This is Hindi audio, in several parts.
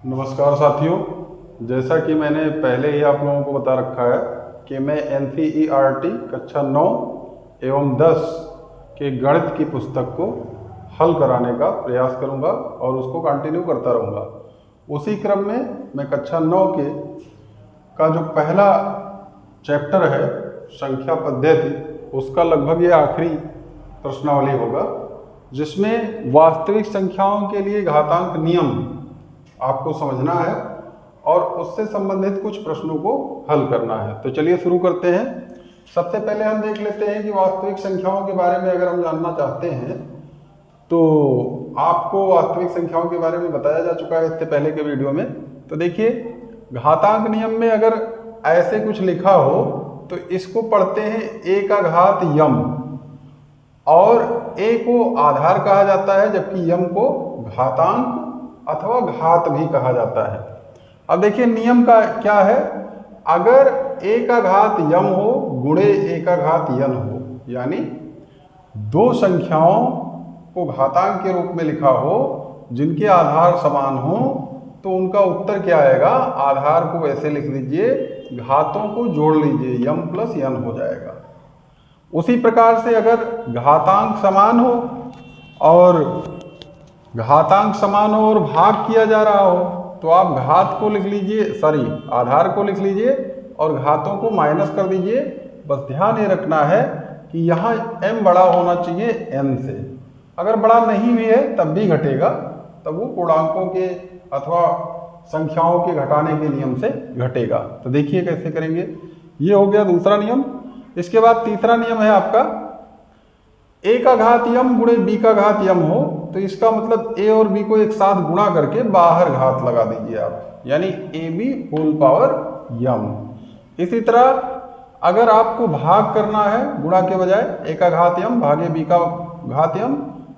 नमस्कार साथियों, जैसा कि मैंने पहले ही आप लोगों को बता रखा है कि मैं NCERT कक्षा 9 एवं 10 के गणित की पुस्तक को हल कराने का प्रयास करूंगा और उसको कंटिन्यू करता रहूंगा। उसी क्रम में मैं कक्षा 9 के का जो पहला चैप्टर है संख्या पद्धति, उसका लगभग ये आखिरी प्रश्नावली होगा, जिसमें वास्तविक संख्याओं के लिए घातांक नियम आपको समझना है और उससे संबंधित कुछ प्रश्नों को हल करना है। तो चलिए शुरू करते हैं। सबसे पहले हम देख लेते हैं कि वास्तविक संख्याओं के बारे में अगर हम जानना चाहते हैं तो आपको वास्तविक संख्याओं के बारे में बताया जा चुका है इससे पहले के वीडियो में। तो देखिए, घातांक नियम में अगर ऐसे कुछ लिखा हो तो इसको पढ़ते हैं a का घात यम, और a को आधार कहा जाता है जबकि यम को घातांक अथवा घात भी कहा जाता है। अब देखिए नियम का क्या है, अगर a का घात यम हो गुणे a का घात यन हो, यानी दो संख्याओं को घातांक के रूप में लिखा हो जिनके आधार समान हो, तो उनका उत्तर क्या आएगा, आधार को ऐसे लिख लीजिए, घातों को जोड़ लीजिए, यम प्लस यन हो जाएगा। उसी प्रकार से अगर घातांक समान हो और भाग किया जा रहा हो तो आप घात को लिख लीजिए, आधार को लिख लीजिए और घातों को माइनस कर दीजिए। बस ध्यान ये रखना है कि यहाँ m बड़ा होना चाहिए n से। अगर बड़ा नहीं भी है तब भी घटेगा, तब वो पूर्णांकों के अथवा संख्याओं के घटाने के नियम से घटेगा। तो देखिए कैसे करेंगे। ये हो गया दूसरा नियम। इसके बाद तीसरा नियम है आपका, a का घात यम गुणे b का घात यम हो, तो इसका मतलब a और b को एक साथ गुणा करके बाहर घात लगा दीजिए आप, यानी ab होल पावर यम। इसी तरह अगर आपको भाग करना है गुणा के बजाय, a का घात यम भागे b का घात यम,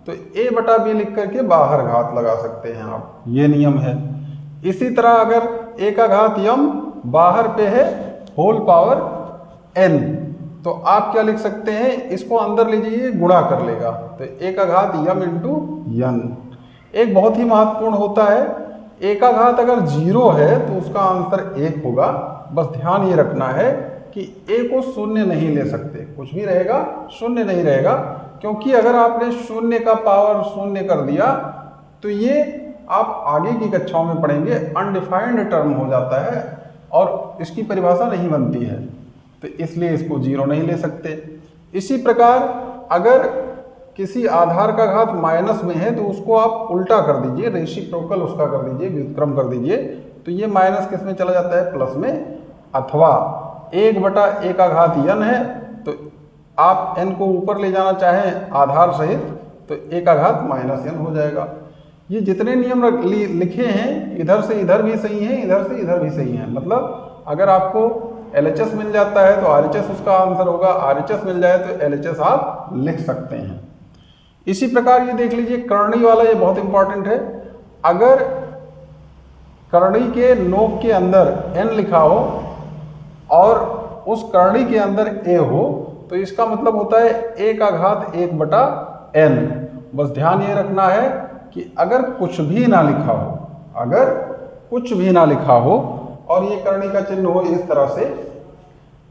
तो a बटा b लिख करके बाहर घात लगा सकते हैं आप, ये नियम है। इसी तरह अगर a का घात यम बाहर पे है होल पावर n, तो आप क्या लिख सकते हैं, इसको अंदर ले जाइए गुणा कर लेगा, तो a का घात यम इंटू यन। एक बहुत ही महत्वपूर्ण होता है, a का घात अगर 0 है तो उसका आंसर 1 होगा। बस ध्यान ये रखना है कि a को शून्य नहीं ले सकते, कुछ भी रहेगा शून्य नहीं रहेगा, क्योंकि अगर आपने शून्य का पावर शून्य कर दिया तो ये आप आगे की कक्षाओं में पढ़ेंगे अनडिफाइंड टर्म हो जाता है और इसकी परिभाषा नहीं बनती है, तो इसलिए इसको 0 नहीं ले सकते। इसी प्रकार अगर किसी आधार का घात माइनस में है तो उसको आप उल्टा कर दीजिए, रेसिप्रोकल उसका कर दीजिए, व्युत्क्रम कर दीजिए, तो ये माइनस किस में चला जाता है, प्लस में। अथवा 1 बटा a का घात यन है तो आप n को ऊपर ले जाना चाहें आधार सहित तो a का घात माइनस n हो जाएगा। ये जितने नियम लिखे हैं इधर से इधर भी सही हैं, इधर से इधर भी सही हैं। मतलब अगर आपको LHS मिल जाता है तो RHS उसका आंसर होगा, RHS मिल जाए तो LHS आप लिख सकते हैं। इसी प्रकार ये देख लीजिए करणी वाला, ये बहुत इंपॉर्टेंट है। अगर करणी के नोक के अंदर n लिखा हो और उस करणी के अंदर a हो तो इसका मतलब होता है a का घात 1 बटा n। बस ध्यान ये रखना है कि अगर कुछ भी ना लिखा हो और ये करणी का चिन्ह हो इस तरह से,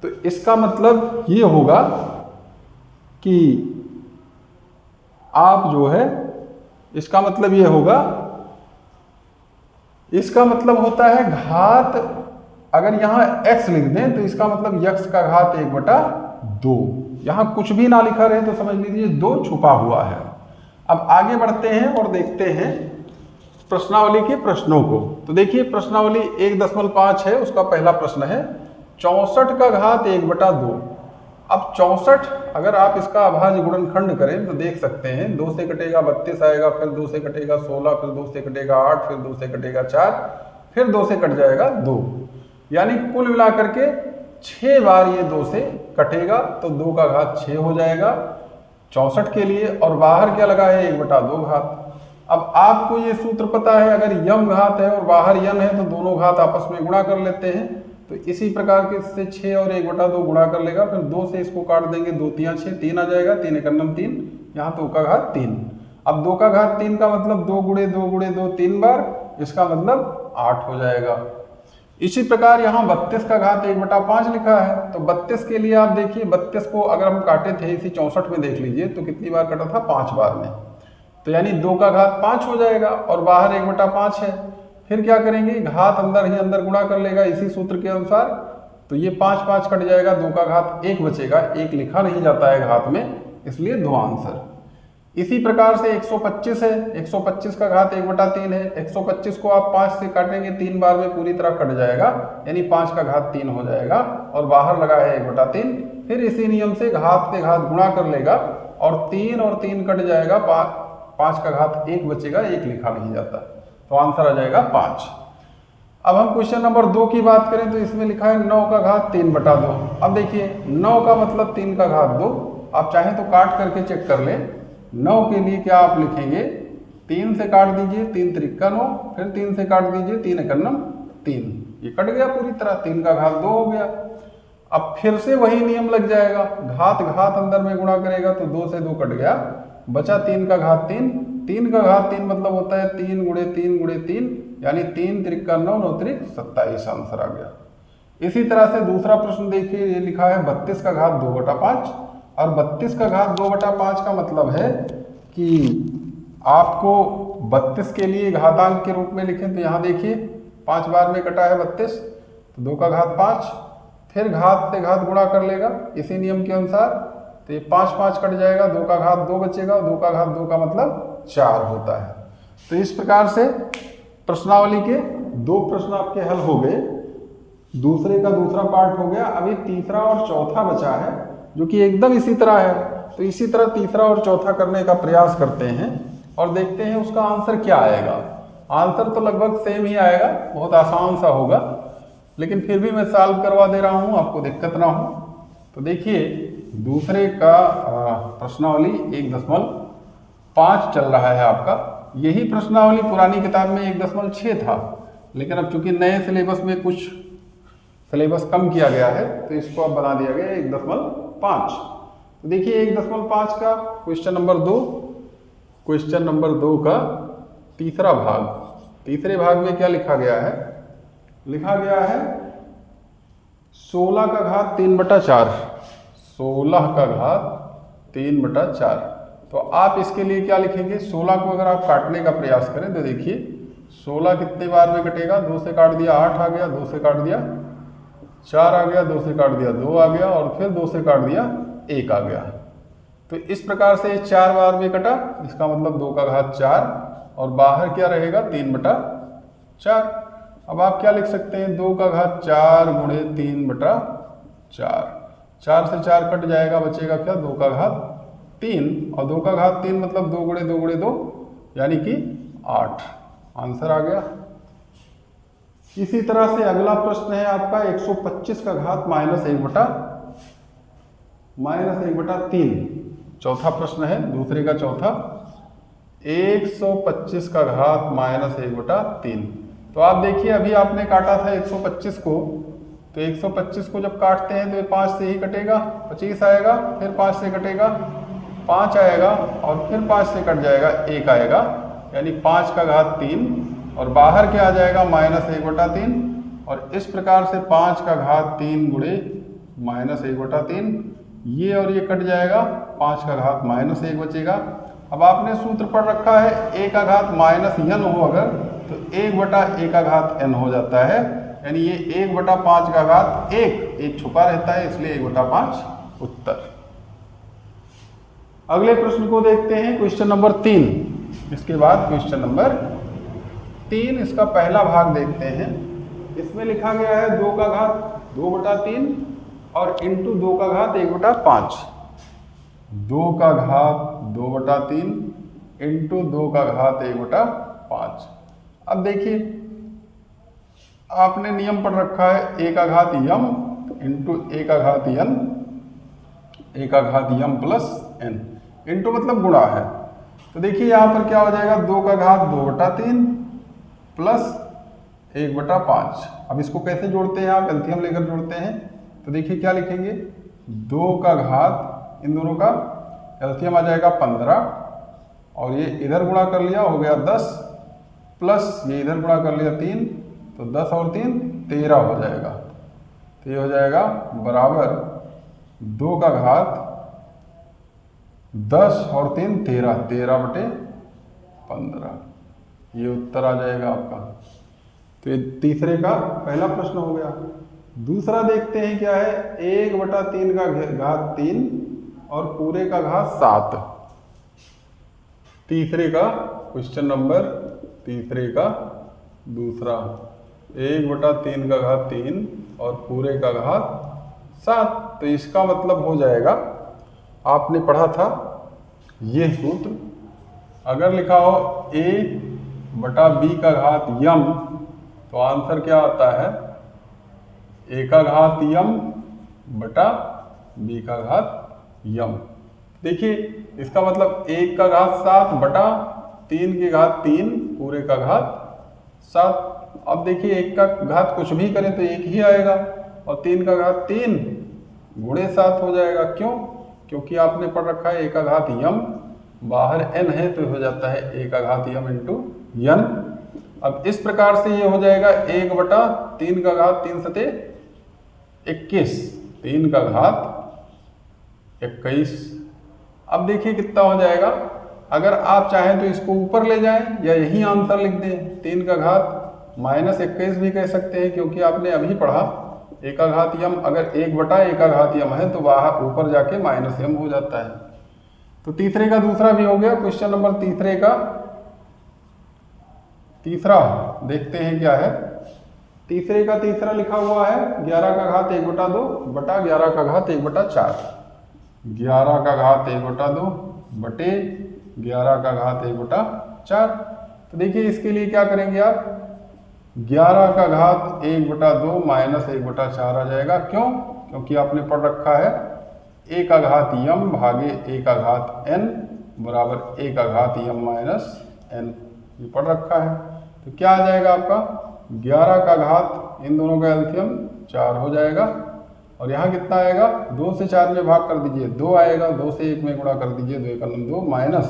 तो इसका मतलब ये होगा कि आप जो है, इसका मतलब ये होगा, इसका मतलब होता है घात, अगर यहाँ x लिख दें तो इसका मतलब x का घात 1 बटा 2। यहाँ कुछ भी ना लिखा रहे तो समझ लीजिए 2 छुपा हुआ है। अब आगे बढ़ते हैं और देखते हैं प्रश्नावली के प्रश्नों को। तो देखिए प्रश्नावली 1.5 है, उसका पहला प्रश्न है 64 का घात 1 बटा 2। अब 64 अगर आप इसका अभाज्य गुणनखंड करें तो देख सकते हैं 2 से कटेगा 32 आएगा, फिर 2 से कटेगा 16, फिर 2 से कटेगा 8, फिर 2 से कटेगा 4, फिर 2 से कट जाएगा 2, यानी कुल मिलाकर के 6 बार ये 2 से कटेगा, तो 2 का घात 6 हो जाएगा 64 के लिए। और बाहर क्या लगा है, 1 बटा 2 घात। अब आपको ये सूत्र पता है, अगर यम घात है और बाहर यन है तो दोनों घात आपस में गुणा कर लेते हैं। तो इसी प्रकार के इससे 6 और 1 बटा 2 गुणा कर लेगा, फिर 2 से इसको काट देंगे, 2 तिया 6, 3 आ जाएगा, 3 एकम 3, यहाँ 2 का घात 3। अब 2 का घात 3 का मतलब 2 गुणे 2 गुणे 2 3 बार, इसका मतलब 8 हो जाएगा। इसी प्रकार यहाँ 32 का घात 1/5 लिखा है, तो 32 के लिए आप देखिए 32 को अगर हम काटे थे इसी 64 में देख लीजिए तो कितनी बार कटा था, 5 बार में, तो यानी 2 का घात 5 हो जाएगा और बाहर 1/5 है। फिर क्या करेंगे, घात अंदर ही अंदर गुणा कर लेगा इसी सूत्र के अनुसार, तो ये 5 5 कट जाएगा, 2 का घात 1 बचेगा, 1 लिखा नहीं जाता है घात में, इसलिए दो आंसर। इसी प्रकार से 125 है, 125 का घात 1/3 है, 125 को आप 5 से काटेंगे 3 बार में पूरी तरह कट जाएगा, यानी 5 का घात 3 हो जाएगा और बाहर लगा है 1/3। फिर इसी नियम से घात से घात गुणा कर लेगा और 3 कट जाएगा, 5 का घात 1 बचेगा, 1 लिखा नहीं जाता, तो आंसर आ जाएगा 5। अब हम क्वेश्चन नंबर 2 की बात करें तो इसमें लिखा है 9 का घात 3/2। अब देखिए 9 का मतलब 3 का घात 2, आप चाहें तो काट करके चेक कर लें। 9 के लिए क्या आप लिखेंगे, 3 से काट दीजिए, 3 त्रिका 9, फिर 3 से काट दीजिए, 3 एकम 3, ये कट गया पूरी तरह, 3 का घात 2 हो गया। अब फिर से वही नियम लग जाएगा, घात घात अंदर में गुणा करेगा तो 2 से 2 कट गया, बचा 3 का घात 3, 3 का घात 3 मतलब होता है 3 गुणे 3 गुणे 3, यानी 3 त्रिका 9, 9 त्रिक 27, आंसर आ गया। इसी तरह से दूसरा प्रश्न देखिए, ये लिखा है 32 का घात 2/5, और 32 का घात 2/5 का मतलब है कि आपको 32 के लिए घातांक के रूप में लिखें तो यहाँ देखिए 5 बार में कटा है 32, तो 2 का घात 5, फिर घात से घात गुणा कर लेगा इसी नियम के अनुसार, तो ये 5 5 कट जाएगा, 2 का घात 2 बचेगा, 2 का घात 2 का मतलब 4 होता है। तो इस प्रकार से प्रश्नावली के 2 प्रश्न आपके हल हो गए, दूसरे का दूसरा पार्ट हो गया। अभी तीसरा और चौथा बचा है जो कि एकदम इसी तरह है, तो इसी तरह तीसरा और चौथा करने का प्रयास करते हैं और देखते हैं उसका आंसर क्या आएगा। आंसर तो लगभग सेम ही आएगा, बहुत आसान सा होगा, लेकिन फिर भी मैं सॉल्व करवा दे रहा हूँ, आपको दिक्कत ना हो। तो देखिए दूसरे का प्रश्नावली 1.5 चल रहा है आपका। यही प्रश्नावली पुरानी किताब में 1.6 था, लेकिन अब चूंकि नए सिलेबस में कुछ सिलेबस कम किया गया है तो इसको अब बना दिया गया 1.5। तो देखिए 1.5 का क्वेश्चन नंबर 2, क्वेश्चन नंबर 2 का तीसरा भाग, तीसरे भाग में क्या लिखा गया है, लिखा गया है 16 का घात 3/4, 16 का घात 3/4। तो आप इसके लिए क्या लिखेंगे, 16 को अगर आप काटने का प्रयास करें तो देखिए 16 कितने बार में कटेगा, 2 से काट दिया 8 आ गया, 2 से काट दिया 4 आ गया, 2 से काट दिया 2 आ गया, और फिर 2 से काट दिया 1 आ गया। तो इस प्रकार से 4 बार में कटा, इसका मतलब 2 का घात 4 और बाहर क्या रहेगा 3/4। अब आप क्या लिख सकते हैं, 2 का घात 4 गुणे 3/4, 4 से 4 कट जाएगा, बचेगा क्या 2 का घात 3, और 2 का घात 3 मतलब 2 गुणे 2 गुणे 2 यानी कि 8, आंसर आ गया। इसी तरह से अगला प्रश्न है आपका 125 का घात -1/3, चौथा प्रश्न है, दूसरे का चौथा, 125 का घात -1/3। तो आप देखिए अभी आपने काटा था 125 को, तो 125 को जब काटते हैं तो ये 5 से ही कटेगा, 25 आएगा, फिर 5 से कटेगा 5 आएगा, और फिर 5 से कट जाएगा 1 आएगा, यानी 5 का घात 3, और बाहर क्या आ जाएगा -1/3, और इस प्रकार से 5 का घात 3 गुणे -1/3, ये और ये कट जाएगा, 5 का घात -1 बचेगा। अब आपने सूत्र पढ़ रखा है a का घात -n हो अगर, तो 1/a का घात n हो जाता है, यानी ये 1/5 का घात 1 छुपा रहता है, इसलिए 1/5 उत्तर। अगले प्रश्न को देखते हैं, क्वेश्चन नंबर 3। इसके बाद क्वेश्चन नंबर 3, इसका पहला भाग देखते हैं। इसमें लिखा गया है 2 का घात 2/3 और इंटू 2 का घात 1/5, 2 का घात 2/3 इंटू 2 का घात 1/5। अब देखिए आपने नियम पढ़ रखा है a का घात m इंटू a का घात n, a का घात m प्लस n, इंटू मतलब गुणा है। तो देखिए यहाँ पर क्या हो जाएगा, 2 का घात 2/3 प्लस 1/5। अब इसको कैसे जोड़ते हैं, आप एलसीएम लेकर जोड़ते हैं, तो देखिए क्या लिखेंगे, 2 का घात, इन दोनों का एलसीएम आ जाएगा 15, और ये इधर गुणा कर लिया हो गया 10, प्लस ये इधर गुणा कर लिया 3, तो 10 और 3 13 हो जाएगा। तो ये हो जाएगा बराबर 2 का घात 10 और 3 13, 13/15। ये उत्तर आ जाएगा आपका। तो ये तीसरे का पहला प्रश्न हो गया। दूसरा देखते हैं क्या है, 1/3 का घात 3 और पूरे का घात 7। तीसरे का क्वेश्चन नंबर तीसरे का दूसरा, 1/3 का घात 3 और पूरे का घात 7। तो इसका मतलब हो जाएगा, आपने पढ़ा था ये सूत्र, अगर लिखा हो a/b का घात यम, तो आंसर क्या आता है, a का घात यम बटा b का घात यम। देखिए इसका मतलब 1 का घात 7 बटा 3 के घात 3 पूरे का घात 7। अब देखिए 1 का घात कुछ भी करें तो 1 ही आएगा, और 3 का घात 3 गुणे 7 हो जाएगा। क्यों? क्योंकि आपने पढ़ रखा है 1 का घात यम, बाहर n है तो हो जाता है 1 का घात यम इंटू n। अब इस प्रकार से ये हो जाएगा 1/3 का घात 3 सते 21, 3 का घात 21। अब देखिए कितना हो जाएगा, अगर आप चाहें तो इसको ऊपर ले जाएं या यही आंसर लिख दें, 3 का घात -21 भी कह सकते हैं, क्योंकि आपने अभी पढ़ा 1 का घात यम, अगर 1/1 का घात यम है तो बाहर ऊपर जाके -m हो जाता है। तो तीसरे का दूसरा भी हो गया। क्वेश्चन नंबर तीसरे का तीसरा देखते हैं क्या है। तीसरे का तीसरा लिखा हुआ है 11 का घात 1/2 बटा 11 का घात 1/4। 11 का घात 1/2 बटे 11 का घात 1/4। तो देखिए इसके लिए क्या करेंगे आप, 11 का घात 1/2 माइनस 1/4 आ जाएगा। क्यों? क्योंकि आपने पढ़ रखा है a का घात यम भागे a का घात n बराबर a का घात यम माइनस n, ये पढ़ रखा है। तो क्या आ जाएगा आपका, 11 का घात, इन दोनों का एलसीएम 4 हो जाएगा, और यहाँ कितना आएगा, 2 से 4 में भाग कर दीजिए 2 आएगा, 2 से 1 में गुणा कर दीजिए 2 1 2 माइनस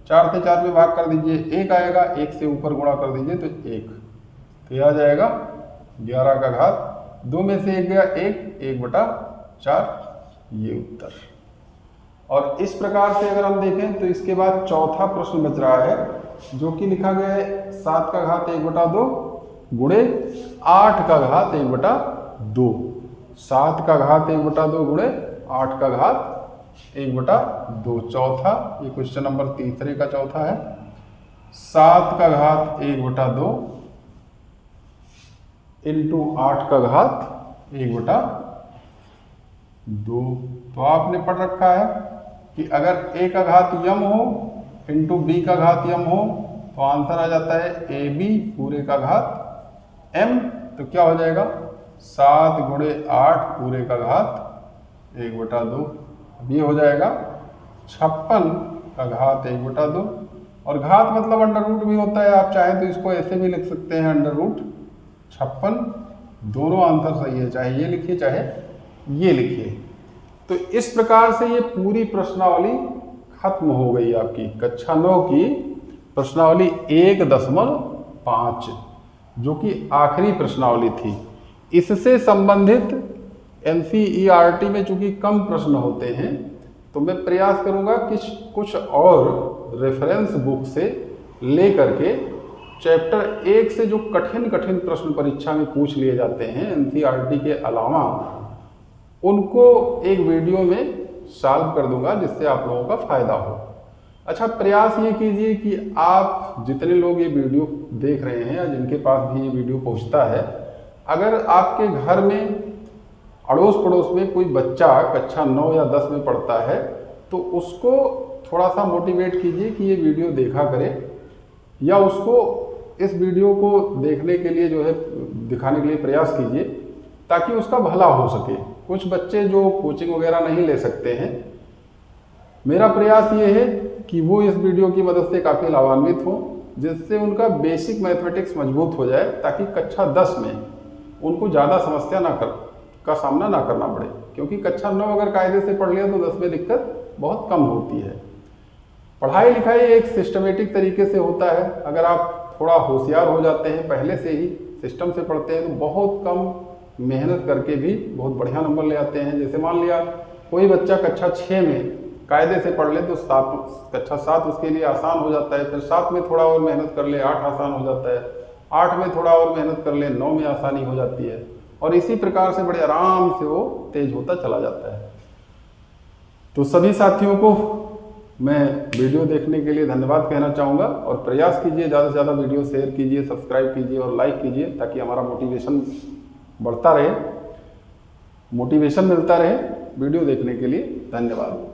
4 से 4 में भाग कर दीजिए 1 आएगा, 1 से ऊपर गुणा कर दीजिए तो 1। तो यह आ जाएगा 11 का घात 2 में से 1 गया 1/4, ये उत्तर। और इस प्रकार से अगर हम देखें तो इसके बाद चौथा प्रश्न बच रहा है, जो कि लिखा गया है 7 का घात 1/2 गुणे 8 का घात 1/2। 7 का घात 1/2 गुणे 8 का घात 1/2। चौथा, ये क्वेश्चन नंबर तीसरे का चौथा है। 7 का घात 1/2 इंटू 8 का घात 1/2। तो आपने पढ़ रखा है कि अगर a का घात यम हो इंटू b का घात यम हो तो आंसर आ जाता है ab पूरे का घात m। तो क्या हो जाएगा, 7 गुणे 8 पूरे का घात 1/2। अब ये हो जाएगा 56 का घात 1/2, और घात मतलब अंडर रूट भी होता है, आप चाहें तो इसको ऐसे भी लिख सकते हैं अंडर रूट 56। दोनों आंसर सही है, चाहे ये लिखिए चाहे ये लिखिए। तो इस प्रकार से ये पूरी प्रश्नावली खत्म हो गई आपकी कक्षा 9 की प्रश्नावली 1.5, जो कि आखिरी प्रश्नावली थी। इससे संबंधित NCERT में चूंकि कम प्रश्न होते हैं, तो मैं प्रयास करूंगा कि कुछ और रेफरेंस बुक से लेकर के चैप्टर 1 से जो कठिन प्रश्न परीक्षा में पूछ लिए जाते हैं NCERT के अलावा, उनको एक वीडियो में सॉल्व कर दूंगा, जिससे आप लोगों का फायदा हो। अच्छा, प्रयास ये कीजिए कि आप जितने लोग ये वीडियो देख रहे हैं या जिनके पास भी ये वीडियो पहुंचता है, अगर आपके घर में अड़ोस पड़ोस में कोई बच्चा कक्षा 9 या 10 में पढ़ता है, तो उसको थोड़ा सा मोटिवेट कीजिए कि ये वीडियो देखा करे, या उसको इस वीडियो को देखने के लिए जो है दिखाने के लिए प्रयास कीजिए, ताकि उसका भला हो सके। कुछ बच्चे जो कोचिंग वगैरह नहीं ले सकते हैं, मेरा प्रयास ये है कि वो इस वीडियो की मदद से काफ़ी लाभान्वित हो, जिससे उनका बेसिक मैथमेटिक्स मजबूत हो जाए, ताकि कक्षा 10 में उनको ज़्यादा समस्या का सामना ना करना पड़े। क्योंकि कक्षा 9 अगर कायदे से पढ़ लिया तो 10 में दिक्कत बहुत कम होती है। पढ़ाई लिखाई एक सिस्टमेटिक तरीके से होता है। अगर आप थोड़ा होशियार हो जाते हैं, पहले से ही सिस्टम से पढ़ते हैं, तो बहुत कम मेहनत करके भी बहुत बढ़िया नंबर ले आते हैं। जैसे मान लिया कोई बच्चा कक्षा 6 में कायदे से पढ़ ले तो कक्षा 7 उसके लिए आसान हो जाता है, फिर 7 में थोड़ा और मेहनत कर ले 8 आसान हो जाता है, 8 में थोड़ा और मेहनत कर ले 9 में आसानी हो जाती है, और इसी प्रकार से बड़े आराम से वो तेज होता चला जाता है। तो सभी साथियों को मैं वीडियो देखने के लिए धन्यवाद कहना चाहूँगा, और प्रयास कीजिए ज़्यादा से ज़्यादा वीडियो शेयर कीजिए, सब्सक्राइब कीजिए और लाइक कीजिए, ताकि हमारा मोटिवेशन बढ़ता रहे, मोटिवेशन मिलता रहे। वीडियो देखने के लिए धन्यवाद।